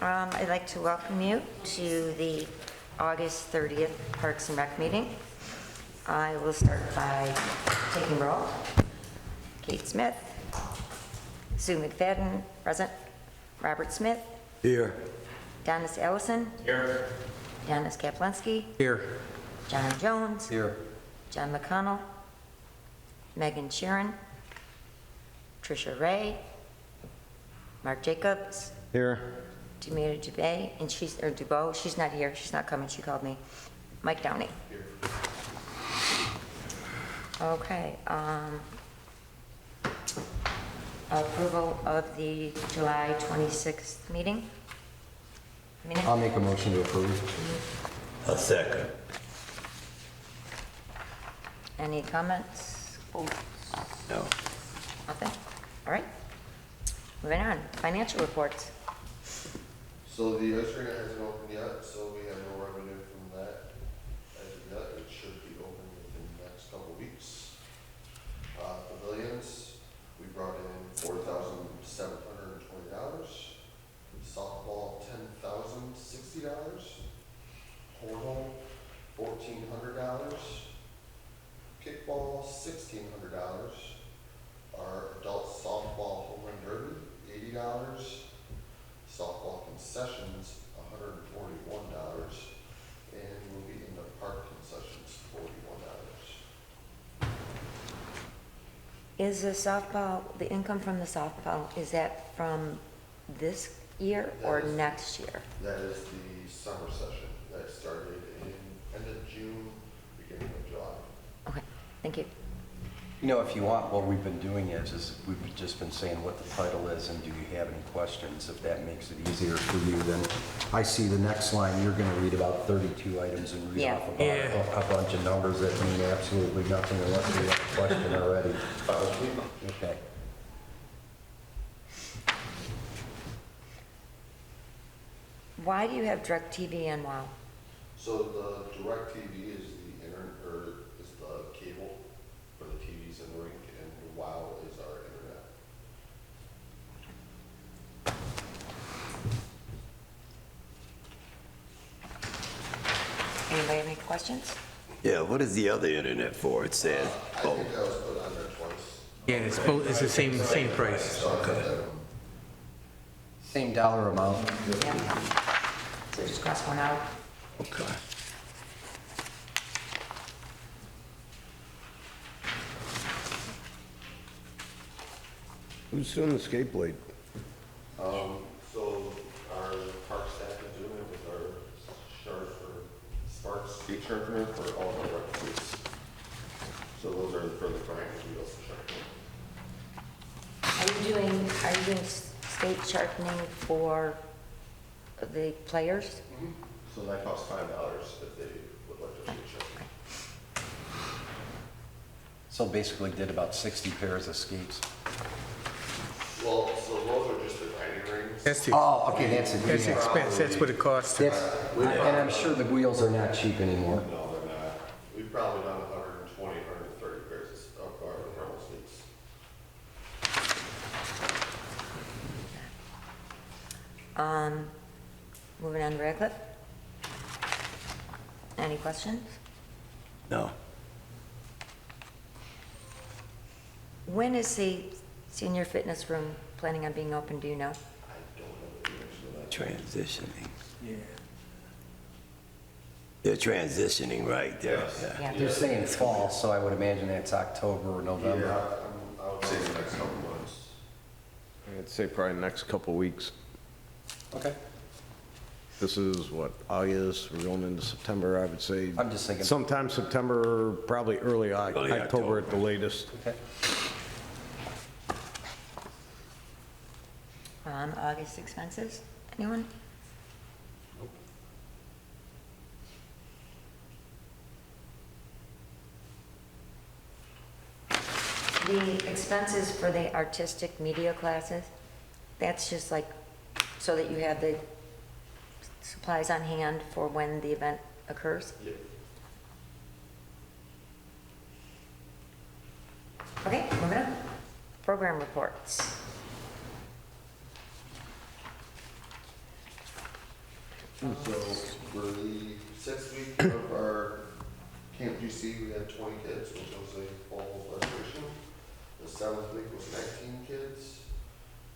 I'd like to welcome you to the August 30th Parks and Rec meeting. I will start by taking roll. Kate Smith, Sue McFadden, present. Robert Smith, Here. Dennis Ellison, Here. Dennis Kaplanski, Here. John Jones, Here. John McConnell, Megan Sharon, Tricia Ray, Mark Jacobs, Here. Jamita Dubay, and Dubois, she's not here, she's not coming, she called me. Mike Downey. Okay, approval of the July 26th meeting? Minute? I'll make a motion to approve. A second. Any comments? No. Nothing? All right. Moving on, financial reports. So the ice rink hasn't opened yet, so we have no revenue from that as of yet. It should be open within the next couple of weeks. Pavilions, we brought in $4,720. Softball, $10,060. Cornhole, $1,400. Kickball, $1,600. Our adult softball home run derby, $80. Softball concessions, $141, and we'll be in the park concessions, $41. Is the softball, the income from the softball, is that from this year or That is- next year? That is the summer session that started in end of June, beginning of July. Okay, thank you. You know, if you want, what we've been doing is we've just been saying what the title is and do you have any questions? If that makes it easier for you, then I see the next line, you're gonna read about 32 items and read Yeah. off about a bunch of numbers that mean absolutely nothing unless you have a question already. Okay. Why do you have DirecTV and WOW? So the DirecTV is the is the cable for the TVs in the rink, and the WOW is our internet. Anybody have any questions? Yeah, what is the other internet for? It says, I think that was put on there twice. Yeah, it's both, it's the same price. Same dollar amount. Yeah. So just cross one out. okay. Who's doing the skate blade? So our park staff is doing it with our Sparks skate sharpener for all of our records. So those are for the grind wheels sharpening. Are you doing skate sharpening for the players? So that costs $5 if they would like to skate sharpen. So basically did about 60 pairs of skates. Well, so those are just the grinding rings. That's the, Oh, okay, that's it. that's the expense, that's what it costs. That's, and I'm sure the wheels are not cheap anymore. No, they're not. We've probably done 120, 130 pairs of our normal skates. Moving on to Radcliffe. Any questions? No. When is the senior fitness room planning on being open, do you know? I don't know the answer to that. Transitioning. Yeah. They're transitioning, right? They're, Yeah. They're saying fall, so I would imagine that's October or November. Yeah, I would say the next couple months. I'd say probably next couple weeks. Okay. This is what, August, we're going into September, I would say. I'm just thinking- Sometime September, probably early Early October at the October. latest. Okay. August expenses, anyone? The expenses for the artistic media classes, that's just like, so that you have the supplies on hand for when the event occurs? Yep. Okay, moving on. Program reports. So for the 6th week of our Camp GC, we had 20 kids, which was a full registration. The 7th week was 19 kids.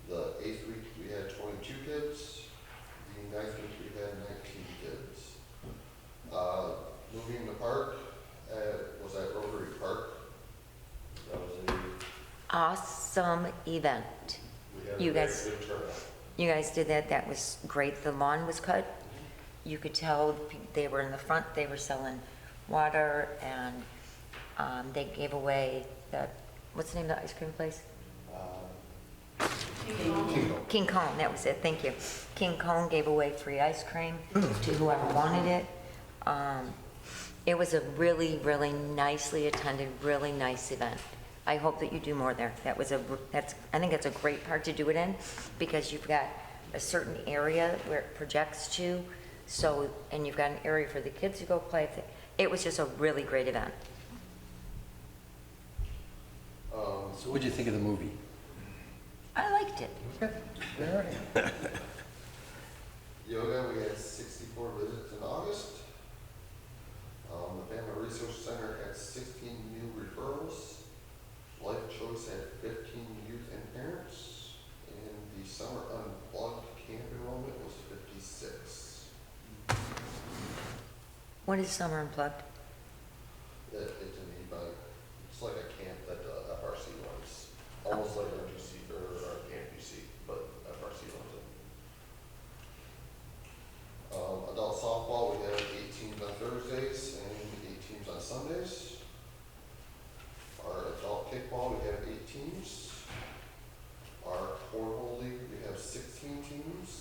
The 8th week, we had 22 kids. The 9th week, we had 19 kids. Moving the park was at Rotary Park. That was Awesome event. we had a You very guys- good turnout. You guys did that, that was great. The lawn was cut. You could tell they were in the front, they were selling water, and they gave away the, what's the name of the ice cream place? King Kong, that was it, thank you. King Kong gave away free ice cream to whoever wanted it. It was a really, really nicely attended, really nice event. I hope that you do more there. I think that's a great part to do it in, because you've got a certain area where it projects to, so, and you've got an area for the kids to go play. It was just a really great event. So what'd you think of the movie? I liked it. Yoga, we had 64 visits in August. The Family Resource Center had 16 new referrals. Life Choice had 15 youth and parents. And the Summer Unplugged camp enrollment was 56. What is Summer Unplugged? It's an e-bike. It's like a camp that FRC runs. Almost like our GC or our Camp GC, but FRC runs it. Adult softball, we have 8 teams on Thursdays and 8 teams on Sundays. Our adult kickball, we have 8 teams. Our cornhole league, we have 16 teams.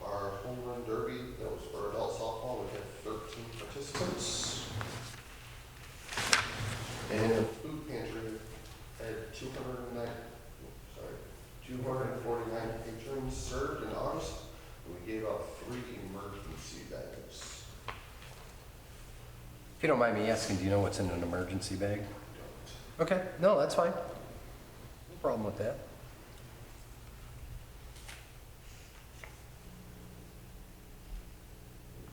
Our home run derby, that was for adult softball, we have 13 participants. And the food pantry had 249 patrons served in August. We gave out 3 emergency bags. If you don't mind me asking, do you know what's in an emergency bag? Okay, no, that's fine. No problem with that.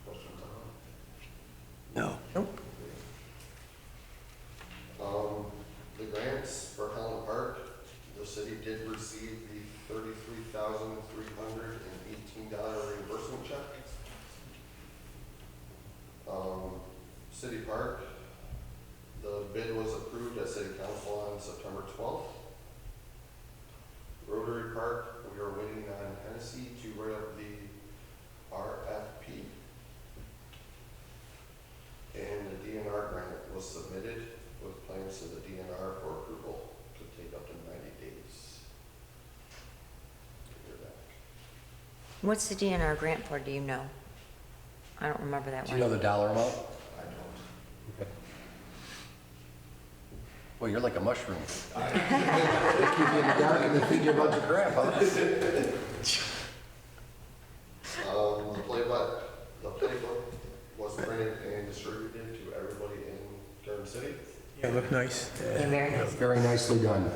Questions on No. Nope. the grants for Helen Park? The city did receive the $33,318 reimbursement check. City Park, the bid was approved at City Council on September 12th. Rotary Park, we are waiting on Hennessy to write up the RFP. And the DNR grant was submitted with plans to the DNR for approval. Could take up to 90 days. to hear back. What's the DNR grant for, do you know? I don't remember that Do you know one. the dollar amount? I don't. Okay. Well, you're like a mushroom. They keep you in the dark and they feed you a bunch of crap, huh? The playbook was printed and distributed to everybody in Garden City. Yeah, look nice. Yeah, very nice. Very nicely done.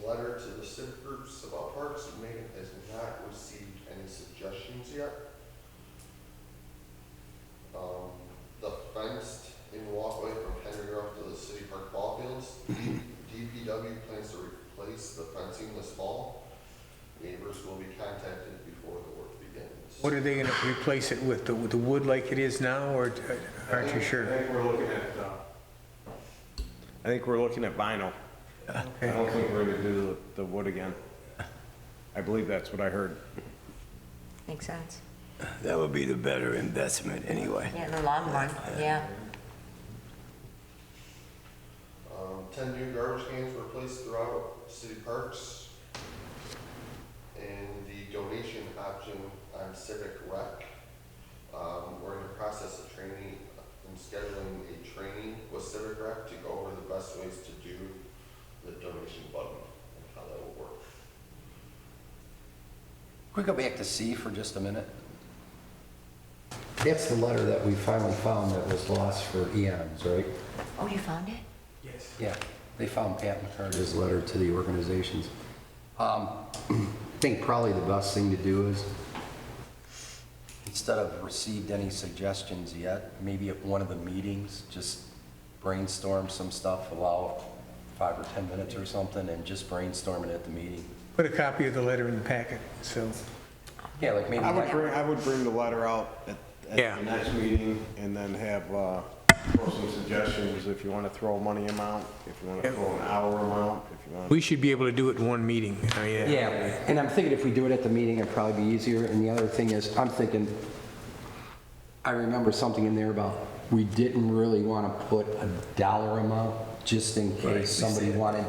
Letter to the civic groups about parks, Megan has not received any suggestions yet. The fenced in walkway from Henry Road to the city park ball fields, DPW plans to replace the fencing this fall. Neighbors will be contacted before the work begins. What are they gonna replace it with? The wood like it is now, or aren't you I sure? think we're looking at vinyl. I Okay. don't think we're gonna do the wood again. I believe that's what I heard. Makes sense. That would be the better investment anyway. Yeah, in the long run, yeah. 10 new garbage cans were placed throughout city parks. And the donation option on Civic Rec. We're in the process of training and scheduling a training with Civic Rec to go over the best ways to do the donation button and how that will work. Can we go back to C for just a minute? That's the letter that we finally found that was lost for eons, right? Oh, you found it? Yes. Yeah, they found Pat McCarty's letter to the organizations. think probably the best thing to do is, instead of received any suggestions yet, maybe at one of the meetings, just brainstorm some stuff, allow 5 or 10 minutes or something, and just brainstorm it at the meeting. Put a copy of the letter in the packet, so. Yeah, like maybe. I would bring the letter out at Yeah. the next meeting and then have, throw some suggestions if you want to throw a money amount, if you want to throw an hour amount, if you want. We should be able to do it in one meeting. I mean, Yeah, and I'm thinking if we do it at the meeting, it'd probably be easier. And the other thing is, I'm thinking, I remember something in there about we didn't really want to put a dollar amount just in case somebody wanted,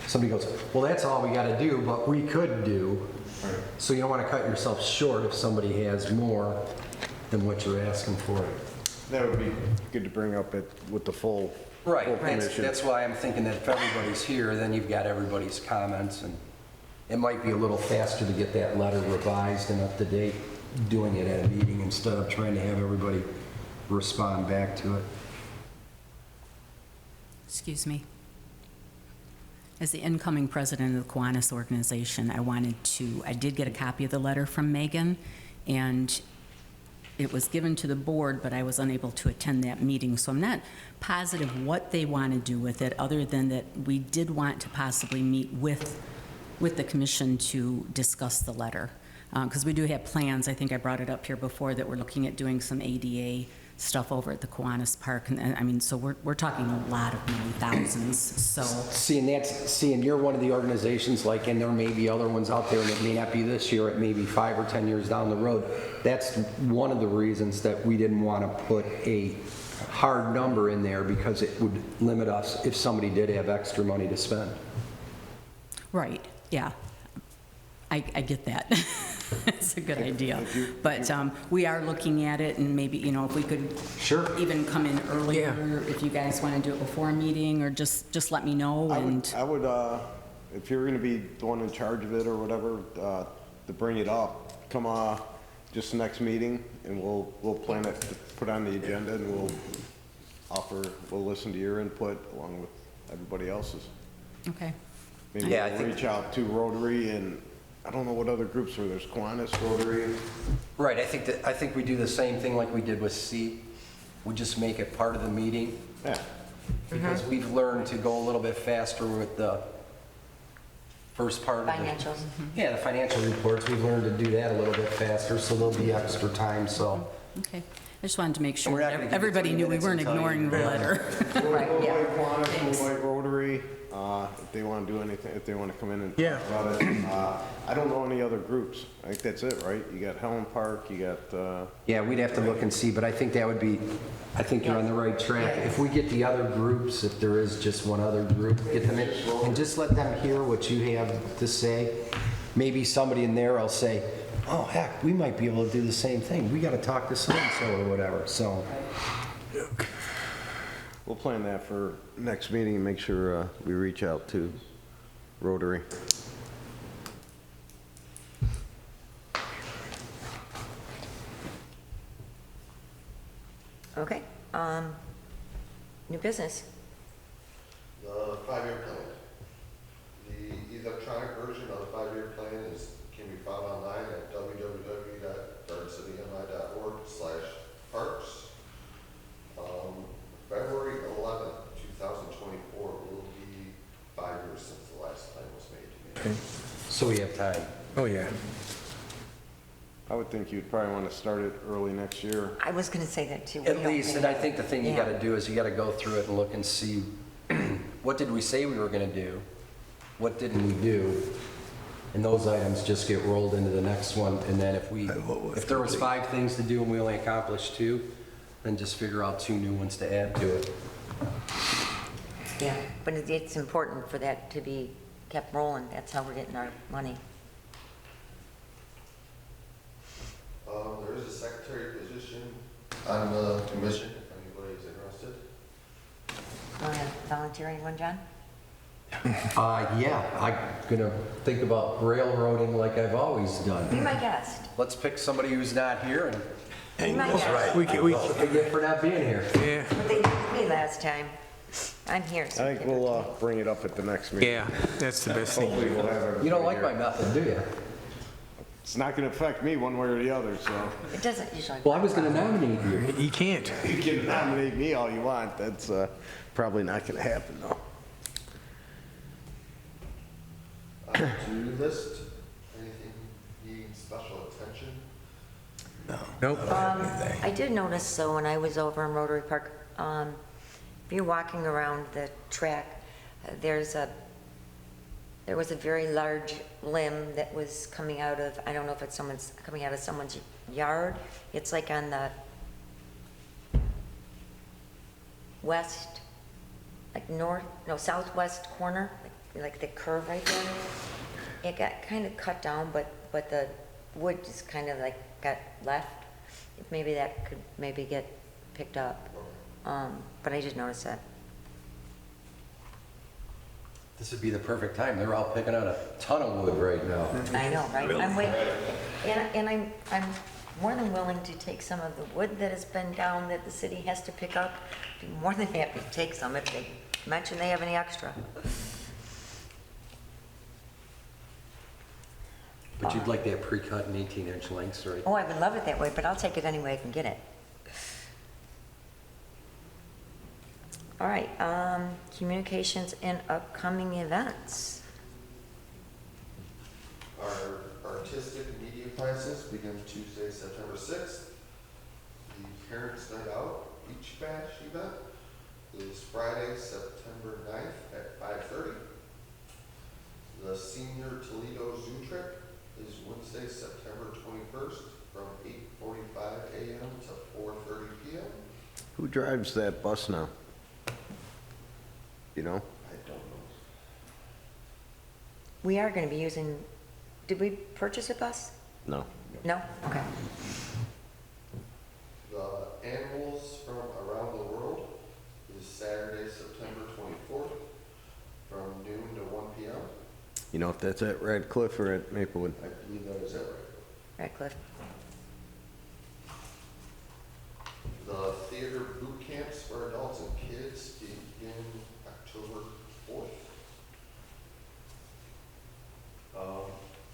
somebody goes, well, that's all we got to do, but we could do. So you don't want to cut yourself short if somebody has more than what you're asking for. That would be good to bring up with the full. Right, full commission. that's why I'm thinking that if everybody's here, then you've got everybody's comments, and it might be a little faster to get that letter revised and up to date, doing it at a meeting instead of trying to have everybody respond back to it. Excuse me. As the incoming president of the Kiwanis organization, I did get a copy of the letter from Megan, and it was given to the board, but I was unable to attend that meeting, so I'm not positive what they want to do with it, other than that we did want to possibly meet with the commission to discuss the letter. Because we do have plans, I think I brought it up here before, that we're looking at doing some ADA stuff over at the Kiwanis Park, and I mean, so we're talking a lot of money, thousands, so. Seeing you're one of the organizations, like, and there may be other ones out there, and it may not be this year, it may be 5 or 10 years down the road. That's one of the reasons that we didn't want to put a hard number in there, because it would limit us if somebody did have extra money to spend. Right, yeah. I get that. It's a good idea. But we are looking at it, and maybe, you know, if we could Sure. even come in earlier, if you guys want to do it before a meeting, or just let me know. I would, if you're gonna be the one in charge of it or whatever, to bring it up, come, just the next meeting, and we'll plan it to put on the agenda, and we'll listen to your input along with everybody else's. Okay. Maybe Yeah, I we'll think- reach out to Rotary, and I don't know what other groups are, there's Kiwanis, Rotary. Right, I think we do the same thing like we did with C. We just make it part of the meeting, Yeah, because we've learned to go a little bit faster with the first part of the... Financials. Yeah, the financial reports, we've learned to do that a little bit faster, so there'll be extra time, so. Okay. I just wanted to make sure We're not that gonna give you everybody 20 knew we minutes weren't and tell you ignoring the you're letter. Right, We'll yeah. invite Kiwanis, we'll invite Rotary, if they wanna do anything, if they wanna come in and Yeah. talk about it. I don't know any other groups, I think that's it, right? You got Helen Park, you got, Yeah, we'd have to look and see, but I think that would be, I think you're on the right track. If we get the other groups, if there is just one other group, get them in, and just let them hear what you have to say. Maybe somebody in there will say, oh, heck, we might be able to do the same thing. We gotta talk to so-and-so or whatever, so. we'll plan that for next meeting and make sure, we reach out to Rotary. Okay, new business. The 5-year plan. The electronic version of the 5-year plan can be found online at www.gardencitynmi.org/parks. February 11th, 2024 will be 5 years since the last plan was made. Okay. So we have time. Oh, yeah. I would think you'd probably wanna start it early next year. I was going to say that too. At least, and I think the thing you Yeah. gotta do is you gotta go through it and look and see, what did we say we were gonna do? What didn't we do? And those items just get rolled into the next one, and then if there was 5 things to do and we only accomplished 2, then just figure out 2 new ones to add to it. Yeah, but it's important for that to be kept rolling. That's how we're getting our money. There is a secretary position on the commission, if anybody's interested. Want to volunteer anyone, John? Yeah, I'm gonna think about railroading like I've always done. Be my guest. Let's pick somebody who's not here and Be my guest. We can, what they get for not being here. yeah, What they did to me last time. I'm here, I so. think we'll, bring it up at the next meeting. yeah, that's the best thing. Hopefully we'll have everybody You don't like here. my method, do you? It's not gonna affect me one way or the other, so. It doesn't usually. Well, I was gonna nominate you. You can't. You can nominate me all you want, that's probably not gonna happen, though. To-do list, anything needing special attention? No. Nope. I did notice, so when I was over in Rotary Park, if you're walking around the track, there was a very large limb that was coming out of, I don't know if it's coming out of someone's yard. It's like on the west, like north, no, southwest corner, like the curve right there. It got kind of cut down, but the wood just kind of like got left. Maybe that could maybe get picked up. But I did notice that. This would be the perfect time. They're all picking out a ton of wood right now. I know, right? I'm waiting, and I'm more than willing to take some of the wood that has been down that the city has to pick up. Be more than happy to take some if they mention they have any extra. But you'd like that pre-cut in 18-inch lengths, right? Oh, I would love it that way, but I'll take it any way I can get it. All right, communications and upcoming events. Our artistic media classes begin Tuesday, September 6th. The Parents Night Out Beach Bash event is Friday, September 9th at 5:30. The Senior Toledo Zoo Trip is Wednesday, September 21st from 8:45 a.m. to 4:30 p.m. Who drives that bus now? You know? I don't know. We are going to be using, did we purchase a bus? No. No? Okay. The Animals from Around the World is Saturday, September 24th from noon to 1 p.m. You know if that's at Radcliffe or at Maplewood? I believe that is it, right? Radcliffe. The theater boot camps for adults and kids begin October 4th.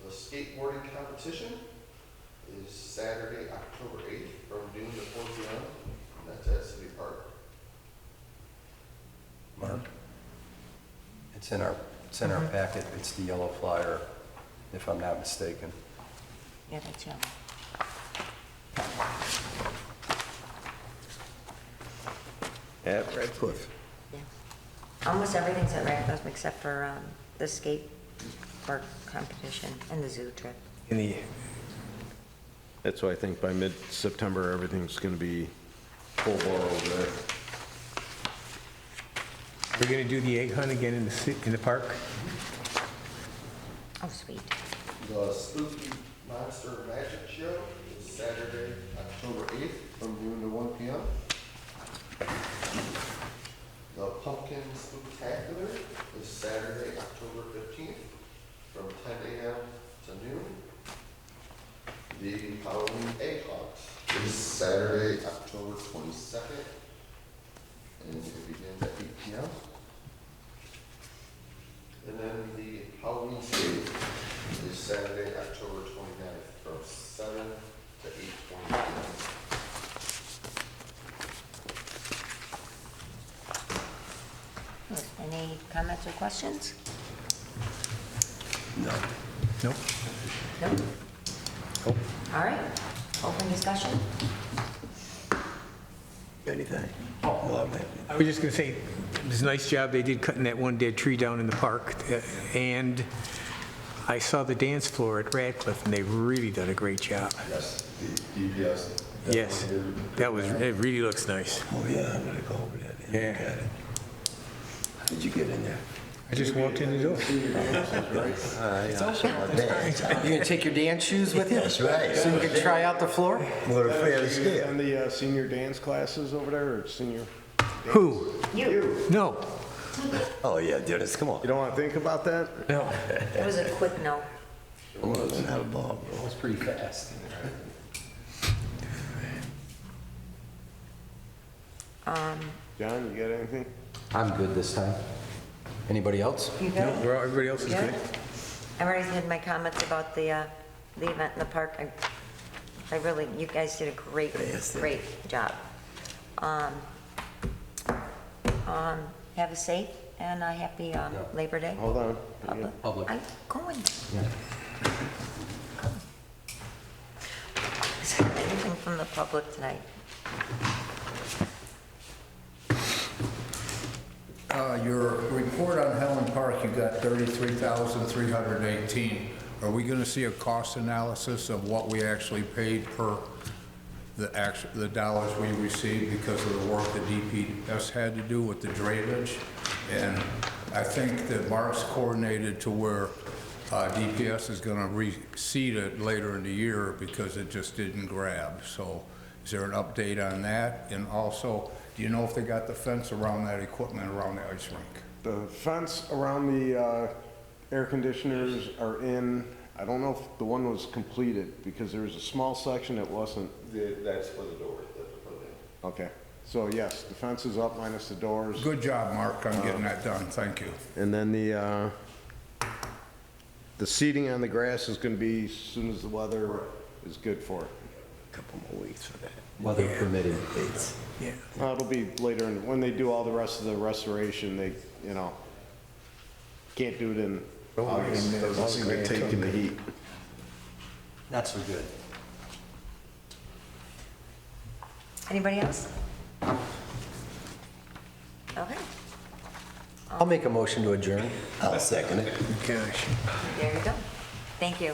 The skateboarding competition is Saturday, October 8th from noon to 4 p.m. and that's at City Park. Mark? It's in our packet. It's the yellow flyer, if I'm not mistaken. Yeah, that's yellow. At Radcliffe. Yeah. Almost everything's at Radcliffe except for the skate park competition and the zoo trip. In the, That's why I think by mid-September, everything's gonna be full bore over there. we're gonna do the egg hunt again in the park? Oh, sweet. The Spooky Monster Magic Show is Saturday, October 8th from noon to 1 p.m. The Pumpkin Spooktacular is Saturday, October 15th from 10 a.m. to noon. The Halloween Egg Hunt is Saturday, October 22nd, and it begins at 8 p.m. And then the Halloween Skate is Saturday, October 29th from 7 to 8:20 p.m. Any comments or questions? No. Nope. No? Nope. All right, open discussion? Anything? Love it. I was just gonna say, it was a nice job they did cutting that one dead tree down in the park. And I saw the dance floor at Radcliffe, and they've really done a great job. Yes, the DPS. Yes, it really looks nice. Oh, yeah, I'm gonna go over there. and Yeah. look at it. How did you get in there? I just walked in the door. You gonna take your dance shoes with you? That's right. So you can try out the floor? What a fair scale. And the senior dance classes over there, or senior? Who? You. No, Oh, yeah, Dennis, come on. You don't wanna think about that? no. It was a quick no. Come on, let's have a ball, bro. That was pretty fast. John, you got anything? I'm good this time. Anybody else? You No, good? everybody else is Yeah. good. I already had my comments about the the event in the park. I really, you guys did a great, Yes, great job. Have a safe and a happy Labor Day. Hold on. Public. I'm going. Is there anything from the public tonight? Your report on Helen Park, you got 33,318. Are we going to see a cost analysis of what we actually paid per the dollars we received because of the work that DPS had to do with the drainage? And I think that Mark's coordinated to where DPS is going to reseed it later in the year because it just didn't grab. So is there an update on that? And also, do you know if they got the fence around that equipment around the ice rink? The fence around the air conditioners are in. I don't know if the one was completed because there was a small section that wasn't. That's for the door that they're putting in. Okay, so yes, the fence is up minus the doors. Good job, Mark, on getting that done. Thank you. And then the seating on the grass is gonna be as soon as the weather is good for it. Couple more weeks for that. Weather permitting. It's, Yeah. It'll be later, when they do all the rest of the restoration, they, can't do it in August. Doesn't seem to take in the heat. Not so good. Anybody else? Okay, I'll make a motion to adjourn. I'll second it. Gosh. there you go. Thank you.